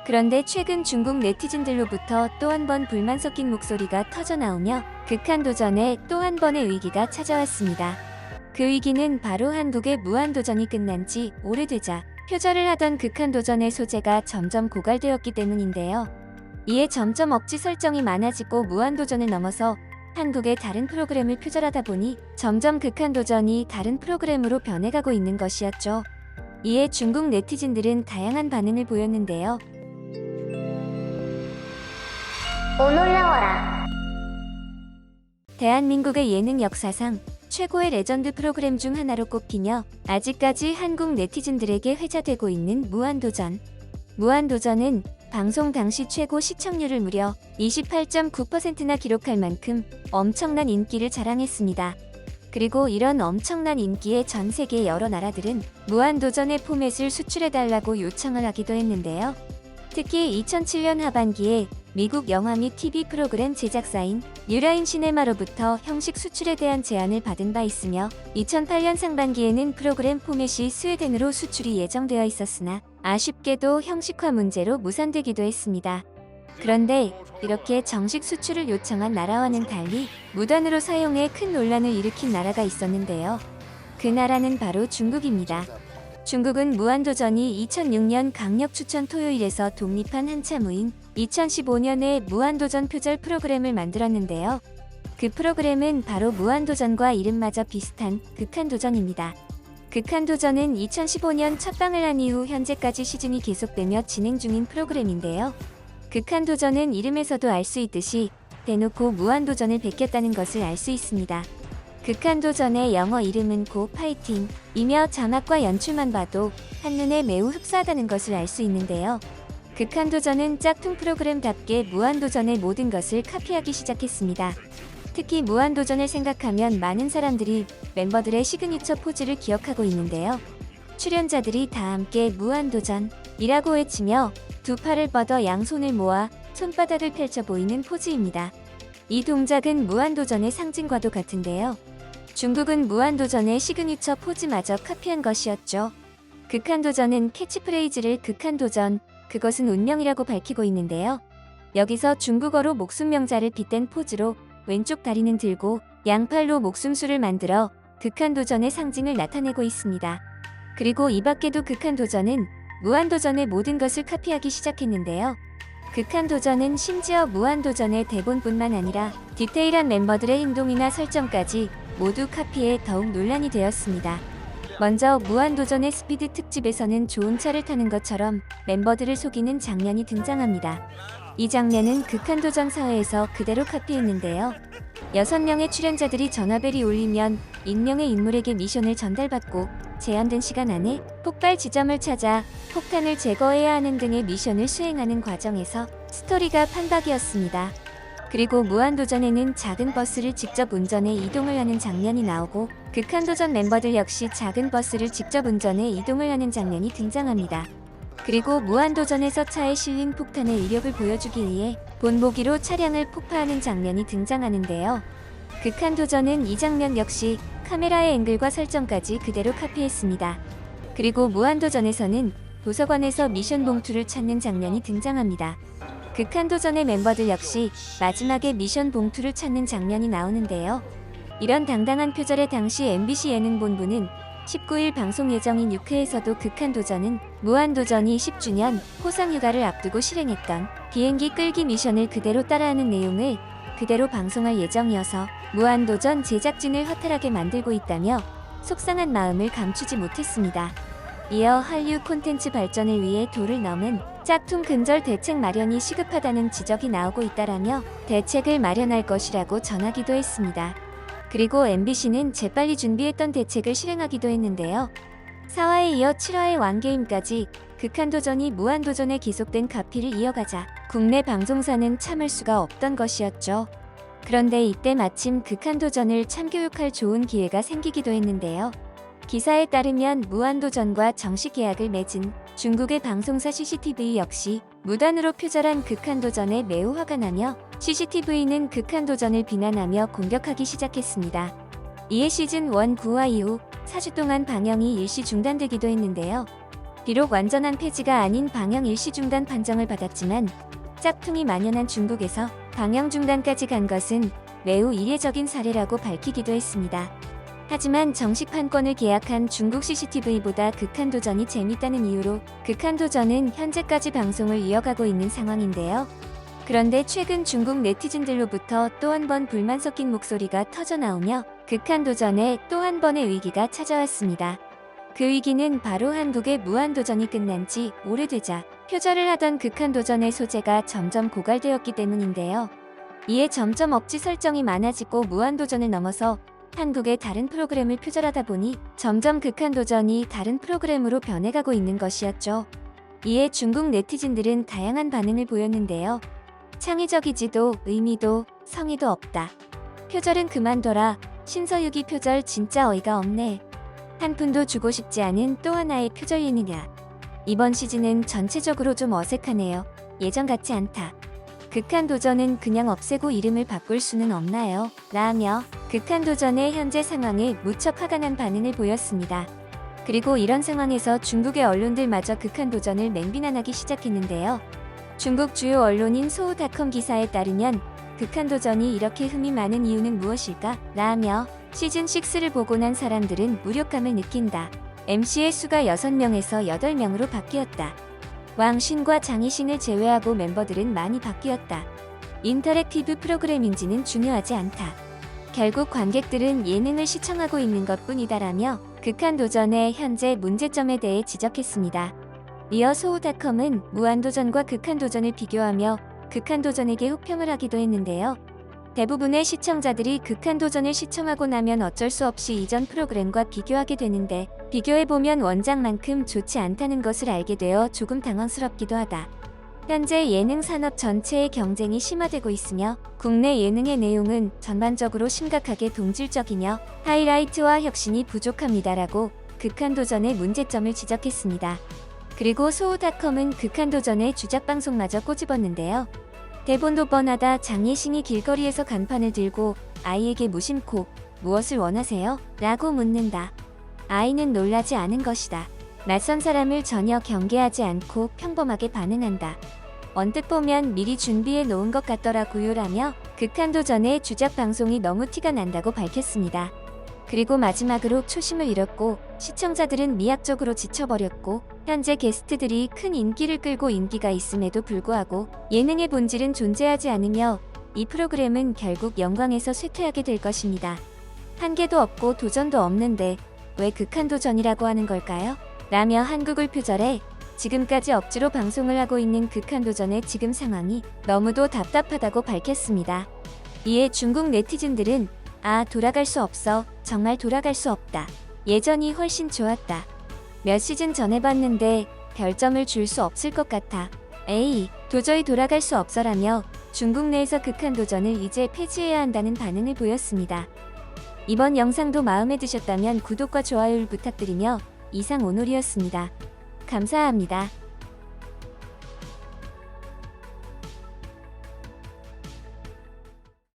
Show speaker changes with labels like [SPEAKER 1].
[SPEAKER 1] 그런데 최근 중국 네티즌들로부터 또 한 번 불만 섞인 목소리가 터져나오며 극한 도전에 또 한 번의 위기가 찾아왔습니다. 그 위기는 바로 한국의 무한도전이 끝난 지 오래되자 표절을 하던 극한 도전의 소재가 점점 고갈되었기 때문인데요. 이에 점점 억지 설정이 많아지고 무한도전을 넘어서 한국의 다른 프로그램을 표절하다 보니 점점 극한 도전이 다른 프로그램으로 변해가고 있는 것이었죠. 이에 중국 네티즌들은 다양한 반응을 보였는데요.
[SPEAKER 2] 오 놀라워라.
[SPEAKER 1] 대한민국의 예능 역사상 최고의 레전드 프로그램 중 하나로 꼽히며 아직까지 한국 네티즌들에게 회자되고 있는 무한도전. 무한도전은 방송 당시 최고 시청률을 무려 28.9%나 기록할 만큼 엄청난 인기를 자랑했습니다. 그리고 이런 엄청난 인기에 전 세계 여러 나라들은 무한도전의 포맷을 수출해달라고 요청을 하기도 했는데요. 특히 2007년 하반기에 미국 영화 및 TV 프로그램 제작사인 뉴라인 시네마로부터 형식 수출에 대한 제안을 받은 바 있으며 2008년 상반기에는 프로그램 포맷이 스웨덴으로 수출이 예정되어 있었으나 아쉽게도 형식화 문제로 무산되기도 했습니다. 그런데 이렇게 정식 수출을 요청한 나라와는 달리 무단으로 사용해 큰 논란을 일으킨 나라가 있었는데요. 그 나라는 바로 중국입니다. 중국은 무한도전이 2006년 강력 추천 토요일에서 독립한 한참 후인 2015년에 무한도전 표절 프로그램을 만들었는데요. 그 프로그램은 바로 무한도전과 이름마저 비슷한 극한도전입니다. 극한도전은 2015년 첫 방을 한 이후 현재까지 시즌이 계속되며 진행 중인 프로그램인데요. 극한도전은 이름에서도 알 수 있듯이 대놓고 무한도전을 베꼈다는 것을 알 수 있습니다. 극한도전의 영어 이름은 고 파이팅이며 자막과 연출만 봐도 한눈에 매우 흡사하다는 것을 알 수 있는데요. 극한도전은 짝퉁 프로그램답게 무한도전의 모든 것을 카피하기 시작했습니다. 특히 무한도전을 생각하면 많은 사람들이 멤버들의 시그니처 포즈를 기억하고 있는데요. 출연자들이 다 함께 무한도전이라고 외치며 두 팔을 뻗어 양손을 모아 손바닥을 펼쳐 보이는 포즈입니다. 이 동작은 무한도전의 상징과도 같은데요. 중국은 무한도전의 시그니처 포즈마저 카피한 것이었죠. 극한도전은 캐치프레이즈를 극한도전, 그것은 운명이라고 밝히고 있는데요. 여기서 중국어로 목숨명자를 빗댄 포즈로 왼쪽 다리는 들고 양팔로 목숨수를 만들어 극한도전의 상징을 나타내고 있습니다. 그리고 이 밖에도 극한도전은 무한도전의 모든 것을 카피하기 시작했는데요. 극한도전은 심지어 무한도전의 대본뿐만 아니라 디테일한 멤버들의 행동이나 설정까지 모두 카피해 더욱 논란이 되었습니다. 먼저 무한도전의 스피드 특집에서는 좋은 차를 타는 것처럼 멤버들을 속이는 장면이 등장합니다. 이 장면은 극한도전 사회에서 그대로 카피했는데요. 6명의 출연자들이 전화벨이 울리면 익명의 인물에게 미션을 전달받고 제한된 시간 안에 폭발 지점을 찾아 폭탄을 제거해야 하는 등의 미션을 수행하는 과정에서 스토리가 판박이었습니다. 그리고 무한도전에는 작은 버스를 직접 운전해 이동을 하는 장면이 나오고 극한도전 멤버들 역시 작은 버스를 직접 운전해 이동을 하는 장면이 등장합니다. 그리고 무한도전에서 차에 실린 폭탄의 위력을 보여주기 위해 본보기로 차량을 폭파하는 장면이 등장하는데요. 극한도전은 이 장면 역시 카메라의 앵글과 설정까지 그대로 카피했습니다. 그리고 무한도전에서는 도서관에서 미션 봉투를 찾는 장면이 등장합니다. 극한도전의 멤버들 역시 마지막에 미션 봉투를 찾는 장면이 나오는데요. 이런 당당한 표절의 당시 MBC 예능본부는 19일 방송 예정인 6회에서도 극한도전은 무한도전이 10주년 호상휴가를 앞두고 실행했던 비행기 끌기 미션을 그대로 따라하는 내용을 그대로 방송할 예정이어서 무한도전 제작진을 허탈하게 만들고 있다며 속상한 마음을 감추지 못했습니다. 이어 한류 콘텐츠 발전을 위해 도를 넘은 짝퉁 근절 대책 마련이 시급하다는 지적이 나오고 있다라며 대책을 마련할 것이라고 전하기도 했습니다. 그리고 MBC는 재빨리 준비했던 대책을 실행하기도 했는데요. 4화에 이어 7화의 왕게임까지 극한도전이 무한도전에 계속된 카피를 이어가자 국내 방송사는 참을 수가 없던 것이었죠. 그런데 이때 마침 극한도전을 참교육할 좋은 기회가 생기기도 했는데요. 기사에 따르면 무한도전과 정식 계약을 맺은 중국의 방송사 CCTV 역시 무단으로 표절한 극한도전에 매우 화가 나며 CCTV는 극한도전을 비난하며 공격하기 시작했습니다. 이에 시즌1 9화 이후 4주 동안 방영이 일시 중단되기도 했는데요. 비록 완전한 폐지가 아닌 방영 일시 중단 판정을 받았지만 짝퉁이 만연한 중국에서 방영 중단까지 간 것은 매우 이례적인 사례라고 밝히기도 했습니다. 하지만 정식 판권을 계약한 중국 CCTV보다 극한도전이 재밌다는 이유로 극한도전은 현재까지 방송을 이어가고 있는 상황인데요. 그런데 최근 중국 네티즌들로부터 또 한 번 불만 섞인 목소리가 터져나오며 극한도전에 또 한 번의 위기가 찾아왔습니다. 그 위기는 바로 한국의 무한도전이 끝난 지 오래되자 표절을 하던 극한도전의 소재가 점점 고갈되었기 때문인데요. 이에 점점 억지 설정이 많아지고 무한도전을 넘어서 한국의 다른 프로그램을 표절하다 보니 점점 극한도전이 다른 프로그램으로 변해가고 있는 것이었죠. 이에 중국 네티즌들은 다양한 반응을 보였는데요. 창의적이지도 의미도 성의도 없다. 표절은 그만둬라. 신서유기 표절 진짜 어이가 없네. 한 푼도 주고 싶지 않은 또 하나의 표절 예능이야. 이번 시즌은 전체적으로 좀 어색하네요. 예전 같지 않다. 극한도전은 그냥 없애고 이름을 바꿀 수는 없나요? 라며 극한도전의 현재 상황에 무척 화가 난 반응을 보였습니다. 그리고 이런 상황에서 중국의 언론들마저 극한도전을 맹비난하기 시작했는데요. 중국 주요 언론인 소우닷컴 기사에 따르면 극한도전이 이렇게 흠이 많은 이유는 무엇일까? 라며 시즌6를 보고 난 사람들은 무력감을 느낀다. MC의 수가 6명에서 8명으로 바뀌었다. 왕신과 장희신을 제외하고 멤버들은 많이 바뀌었다. 인터랙티브 프로그램인지는 중요하지 않다. 결국 관객들은 예능을 시청하고 있는 것뿐이다라며 극한도전의 현재 문제점에 대해 지적했습니다. 이어 소우닷컴은 무한도전과 극한도전을 비교하며 극한도전에게 혹평을 하기도 했는데요. 대부분의 시청자들이 극한도전을 시청하고 나면 어쩔 수 없이 이전 프로그램과 비교하게 되는데 비교해보면 원작만큼 좋지 않다는 것을 알게 되어 조금 당황스럽기도 하다. 현재 예능 산업 전체의 경쟁이 심화되고 있으며 국내 예능의 내용은 전반적으로 심각하게 동질적이며 하이라이트와 혁신이 부족합니다라고 극한도전의 문제점을 지적했습니다. 그리고 소우닷컴은 극한도전의 주작방송마저 꼬집었는데요. 대본도 뻔하다. 장예신이 길거리에서 간판을 들고 아이에게 무심코 무엇을 원하세요? 라고 묻는다. 아이는 놀라지 않은 것이다. 낯선 사람을 전혀 경계하지 않고 평범하게 반응한다. 언뜻 보면 미리 준비해 놓은 것 같더라고요 라며 극한도전의 주작 방송이 너무 티가 난다고 밝혔습니다. 그리고 마지막으로 초심을 잃었고 시청자들은 미학적으로 지쳐버렸고 현재 게스트들이 큰 인기를 끌고 인기가 있음에도 불구하고 예능의 본질은 존재하지 않으며 이 프로그램은 결국 영광에서 쇠퇴하게 될 것입니다. 한계도 없고 도전도 없는데 왜 극한도전이라고 하는 걸까요? 라며 한국을 표절해 지금까지 억지로 방송을 하고 있는 극한도전의 지금 상황이 너무도 답답하다고 밝혔습니다. 이에 중국 네티즌들은 돌아갈 수 없어. 정말 돌아갈 수 없다. 예전이 훨씬 좋았다. 몇 시즌 전에 봤는데 별점을 줄 수 없을 것 같아. 에이, 도저히 돌아갈 수 없어라며 중국 내에서 극한도전을 이제 폐지해야 한다는 반응을 보였습니다. 이번 영상도 마음에 드셨다면 구독과 좋아요를 부탁드리며 이상 오늘이었습니다. 감사합니다.